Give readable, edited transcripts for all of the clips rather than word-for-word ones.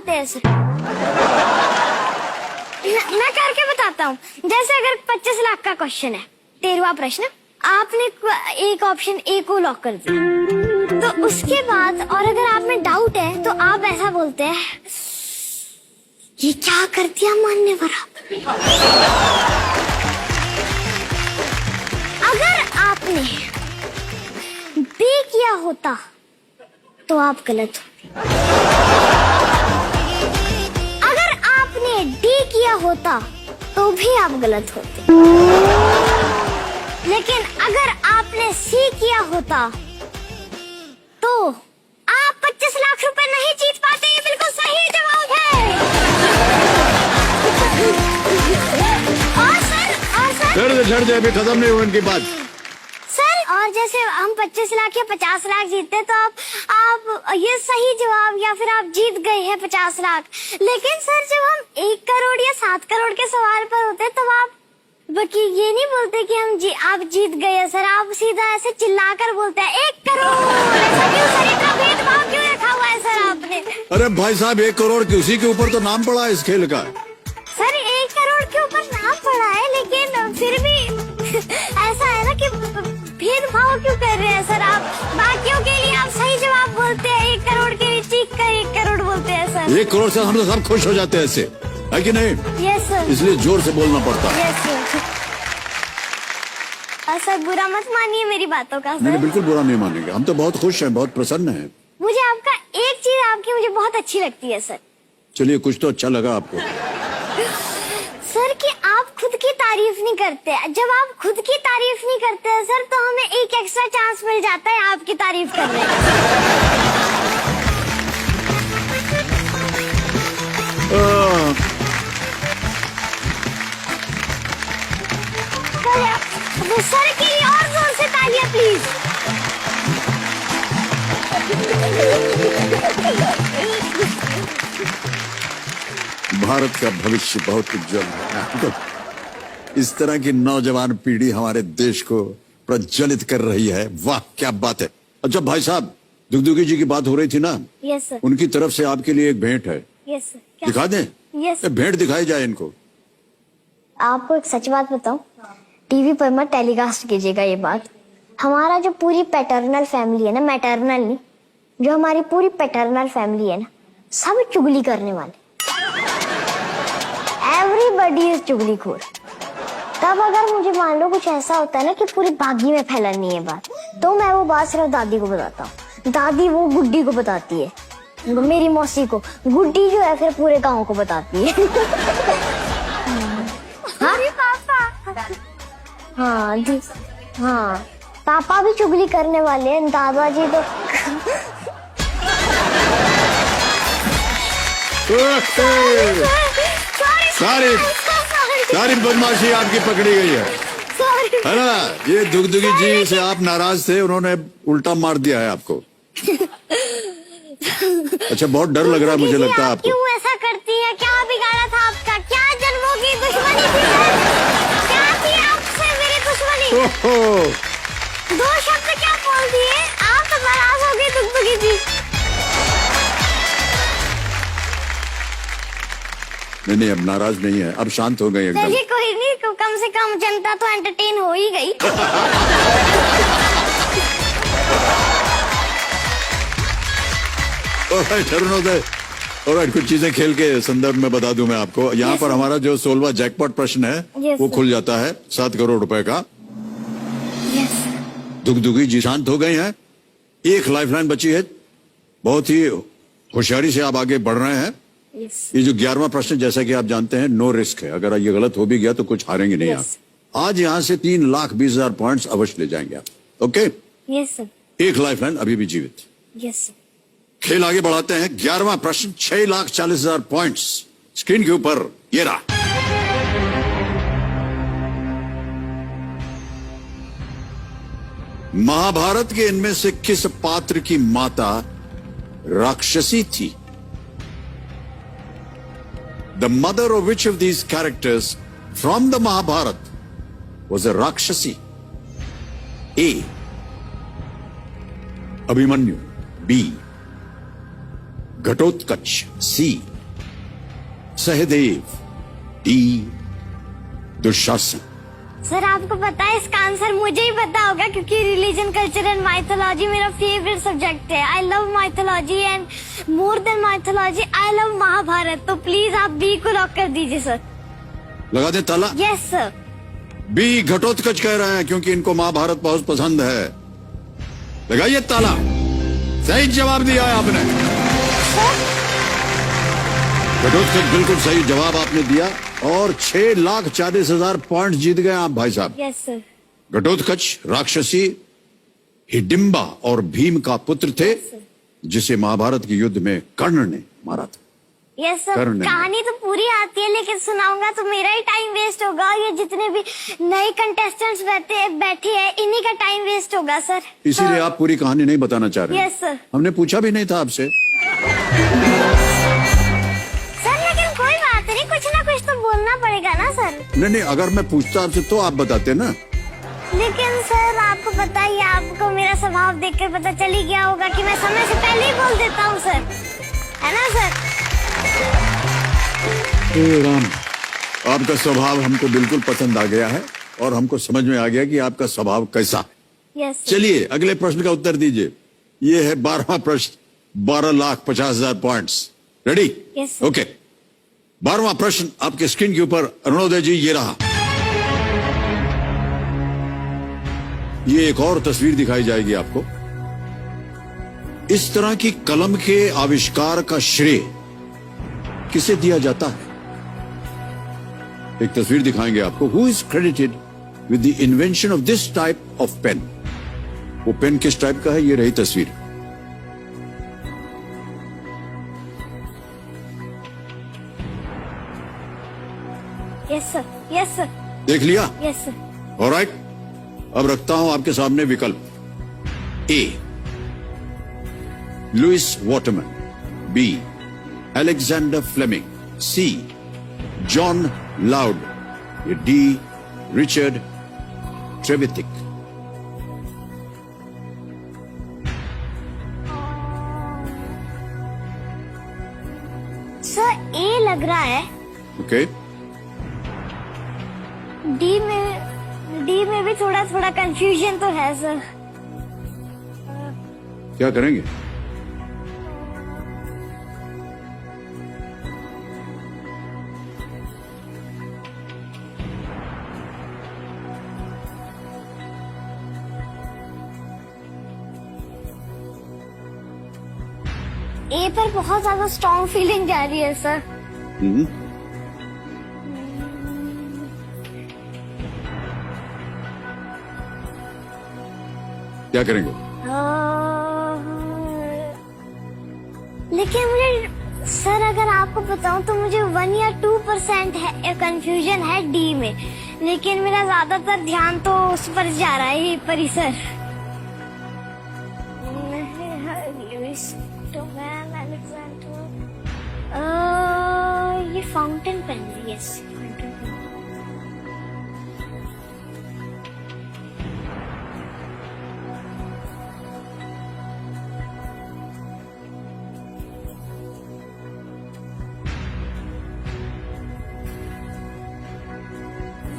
आते हैं सर। मैं करके बताता हूँ। जैसे अगर 25 लाख का क्वेश्चन है, 13वां प्रश्न, आपने एक ऑप्शन ए को लॉक कर दिया, तो उसके बाद और अगर आप में डाउट है तो आप ऐसा बोलते हैं, ये क्या कर दिया मानने वाला। अगर आपने बी किया होता तो आप गलत हो। अगर आपने डी किया होता तो भी आप गलत होते। लेकिन अगर आपने सी किया होता तो आप 25 लाख रुपए नहीं जीत पाते। ये बिल्कुल सही जवाब है। और सर छड़ दे, अभी खत्म नहीं हुई इनकी बात। सर, और जैसे हम 25 लाख या 50 लाख जीतते तो आप ये सही जवाब या फिर आप जीत गए हैं 50 लाख। लेकिन सर, जब हम 1 करोड़ या 7 करोड़ के सवाल पर होते तब आप बाकी ये नहीं बोलते कि आप जीत गए सर। आप सीधा ऐसे चिल्लाकर बोलते हैं 1 करोड़। ऐसा क्यों सर? इतना भेदभाव क्यों रखा हुआ है सर आपने? अरे भाई साहब, 1 करोड़ की उसी के ऊपर तो नाम पड़ा है इस खेल का। सर, 1 करोड़ के ऊपर नाम पड़ा है, लेकिन फिर भी ऐसा है ना कि भेदभाव क्यों कर रहे हैं सर आप? बाकियों के लिए आप सही जवाब बोलते हैं, 1 करोड़ के लिए चीख कर 1 करोड़ बोलते हैं सर। 1 करोड़ से हम तो सब खुश हो जाते हैं ऐसे, है कि नहीं? Yes sir. इसलिए जोर से बोलना पड़ता है। Yes sir. सर, बुरा मत मानिए मेरी बातों का सर। नहीं, बिल्कुल बुरा नहीं मानेंगे। हम तो बहुत खुश हैं, बहुत प्रसन्न हैं। मुझे आपका एक चीज आपकी मुझे बहुत अच्छी लगती है सर। चलिए, कुछ तो अच्छा लगा आपको। सर, कि आप खुद की तारीफ नहीं करते। जब आप खुद की तारीफ नहीं करते हैं सर, तो हमें एक एक्स्ट्रा चांस मिल जाता है आपकी तारीफ करने का। सर के लिए और जोर से तालियां प्लीज। भारत का भविष्य बहुत उज्जवल है। इस तरह की नौजवान पीढ़ी हमारे देश को प्रज्वलित कर रही है। वाह, क्या बात है। अच्छा भाई साहब, दुगदुगी जी की बात हो रही थी ना? Yes sir. उनकी तरफ से आपके लिए एक भेंट है। Yes sir. दिखा दें? यस। भेंट दिखाई जाए इनको। आपको एक सच बात बताऊं, टीवी पर मत टेलीकास्ट कीजिएगा ये बात। हमारा जो पूरी पैटर्नल फैमिली है ना, मैटरनल नहीं, जो हमारी पूरी पैटर्नल फैमिली है ना, सब चुगली करने वाले। एवरीबॉडी इज चुगलीखोर। तब अगर मुझे मान लो कुछ ऐसा होता है ना कि पूरी बागी में फैलानी है बात, तो मैं वो बात सिर्फ दादी को बताता हूँ। दादी वो गुड्डी को बताती है, मेरी मौसी को। गुड्डी जो है फिर पूरे गांव को बताती है। हाँ हाँ, पापा भी चुगली करने वाले हैं, दादाजी तो सारी बदमाशी आपकी पकड़ी गई है ना? ये दुगदुगी जी से आप नाराज थे, उन्होंने उल्टा मार दिया है आपको। अच्छा, बहुत डर लग रहा है मुझे लगता है आपको। क्यों ऐसा करती है? क्या बिगाड़ा था आपका? क्या जन्मों की दुश्मनी थी? क्या थी आपसे मेरी दुश्मनी? 2 शब्द क्या बोल दिए? आप तो नाराज हो गए दुगदुगी जी। नहीं, अब नाराज नहीं है, अब शांत हो गई एकदम। चलिए कोई नहीं, कम से कम जनता तो एंटरटेन हो ही गई। कुछ चीजें खेल के संदर्भ में बता दूं मैं आपको। यहाँ पर हमारा जो 16वां जैकपॉट प्रश्न है वो खुल जाता है 7 करोड़ रुपए का। दुगदुगी जी शांत हो गए हैं। एक लाइफलाइन बची है। बहुत ही होशियारी से आप आगे बढ़ रहे हैं। ये जो 11वां प्रश्न, जैसा कि आप जानते हैं, नो रिस्क है। अगर ये गलत हो भी गया तो कुछ हारेंगे नहीं आप। आज यहाँ से 3,20,000 पॉइंट्स अवश्य ले जाएंगे आप। ओके? Yes sir. एक लाइफलाइन अभी भी जीवित। Yes sir. खेल आगे बढ़ाते हैं। 11वां प्रश्न, 6,40,000 पॉइंट्स स्क्रीन के ऊपर ये रहा। महाभारत के इनमें से किस पात्र की माता राक्षसी थी? The mother of which of these characters from the Mahabharata was a Rakshasi? A. Abhimanyu. B. Ghatotkacha, C Sahadeva, D Dushasana. Sir आपको पता है इसका आंसर मुझे ही पता होगा क्योंकि रिलीजन, कल्चर एंड माइथोलॉजी मेरा फेवरेट सब्जेक्ट है। I love mythology and more than mythology I love Mahabharata. तो प्लीज आप बी को लॉक कर दीजिए सर। लगा दे ताला। Yes sir. बी घटोत्कच कह रहे हैं क्योंकि इनको महाभारत बहुत पसंद है। लगाइए ताला। सही जवाब दिया है आपने। घटोत्कच बिल्कुल सही जवाब आपने दिया और 6,40,000 पॉइंट जीत गए आप भाई साहब। Yes sir. घटोत्कच राक्षसी हिडिंबा और भीम का पुत्र थे जिसे महाभारत के युद्ध में कर्ण ने मारा था। Yes sir. कहानी तो पूरी आती है लेकिन सुनाऊंगा तो मेरा ही टाइम वेस्ट होगा। ये जितने भी नए कंटेस्टेंट्स बैठे हैं इन्हीं का टाइम वेस्ट होगा सर। इसीलिए आप पूरी कहानी नहीं बताना चाह रहे। Yes sir. हमने पूछा भी नहीं था आपसे। सर लेकिन कोई बात नहीं, कुछ ना कुछ तो बोलना पड़ेगा ना सर। नहीं, अगर मैं पूछता आपसे तो आप बताते ना। लेकिन सर आपको पता ही, आपको मेरा स्वभाव देखकर पता चल ही गया होगा कि मैं समय से पहले ही बोल देता हूँ सर, है ना सर? राम, आपका स्वभाव हमको बिल्कुल पसंद आ गया है और हमको समझ में आ गया कि आपका स्वभाव कैसा है। यस। चलिए अगले प्रश्न का उत्तर दीजिए। ये है 12वां प्रश्न, 12,50,000 पॉइंट्स। रेडी? यस। ओके। 12वां प्रश्न आपके स्क्रीन के ऊपर अरुणोदय जी ये रहा। ये एक और तस्वीर दिखाई जाएगी आपको। इस तरह की कलम के आविष्कार का श्रेय किसे दिया जाता है? एक तस्वीर दिखाएंगे आपको। Who is credited with the invention of this type of pen? वो पेन किस टाइप का है? ये रही तस्वीर। Yes sir. Yes sir. देख लिया? Yes sir. ऑलराइट, अब रखता हूं आपके सामने विकल्प। A Lewis Waterman, B Alexander Fleming, C John Loud, D Richard Trevithick. Sir A लग रहा है। ओके। डी में भी थोड़ा थोड़ा कंफ्यूजन तो है सर। क्या करेंगे? ए पर बहुत ज्यादा स्ट्रॉन्ग फीलिंग जा रही है सर। क्या करेंगे? लेकिन मुझे सर अगर आपको बताऊं तो मुझे 1 या 2% है कंफ्यूजन है डी में, लेकिन मेरा ज्यादातर ध्यान तो उस पर जा रहा है, ये पर ही सर। ये फाउंटेन पेन है। Yes, fountain pen.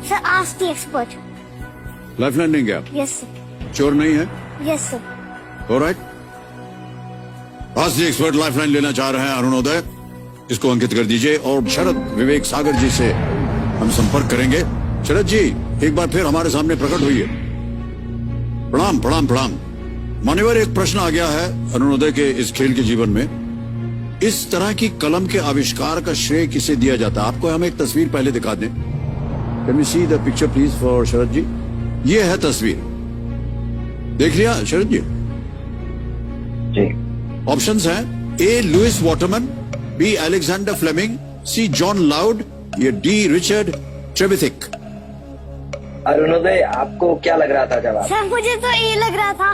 Sir ask the expert. Lifeline देंगे आप? Yes sir. चोर नहीं है? Yes sir. Alright, ask the expert lifeline लेना चाह रहे हैं अरुणोदय। इसको अंकित कर दीजिए और शरद विवेक सागर जी से हम संपर्क करेंगे। शरद जी एक बार फिर हमारे सामने प्रकट हुई है। प्रणाम प्रणाम प्रणाम। मान्यवर, एक प्रश्न आ गया है अरुणोदय के इस खेल के जीवन में। इस तरह की कलम के आविष्कार का श्रेय किसे दिया जाता है? आपको हम एक तस्वीर पहले दिखा दें। Can we see the picture please for Sharad ji? ये है तस्वीर, देख लिया शरद जी? जी। ऑप्शंस हैं A Lewis Waterman, B Alexander Fleming, C John Loud, या डी रिचर्ड ट्रेविथिक। अरुणोदय, आपको क्या लग रहा था जवाब? सर मुझे तो ए लग रहा था।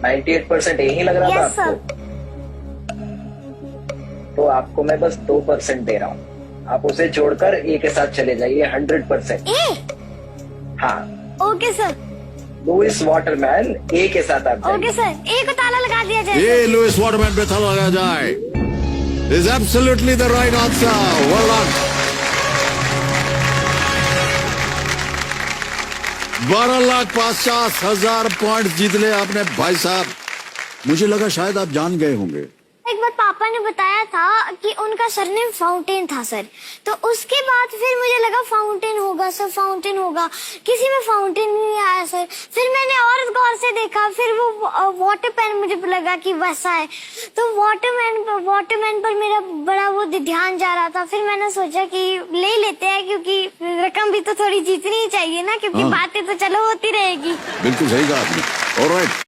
98% यही लग रहा था यस आपको? तो आपको मैं बस 2% दे रहा हूँ। आप उसे छोड़कर ए के साथ चले जाइए 100%। ए? हाँ। Okay sir. लुइस वाटरमैन ए के साथ आप जाइए। ओके सर, ए को ताला लगा दिया जाए। ये लुइस वाटरमैन पे ताला लगा जाए is absolutely the right answer. Well done. 12,50,000 point जीत ले आपने भाई साहब। मुझे लगा शायद आप जान गए होंगे। एक बार पापा ने बताया था कि उनका सरनेम फाउंटेन था सर, तो उसके बाद फिर मुझे लगा फाउंटेन होगा सर, फाउंटेन होगा, किसी में फाउंटेन नहीं आया सर। फिर मैंने और गौर से देखा, फिर वो वाटर पेन मुझे लगा कि वैसा है, तो वाटरमैन पर मेरा बड़ा वो ध्यान जा रहा था। फिर मैंने सोचा कि ले लेते हैं, क्योंकि रकम भी तो थोड़ी जीतनी ही चाहिए ना, क्योंकि हाँ। बातें तो चलो होती रहेगी। बिल्कुल सही कहा आपने। ऑलराइट।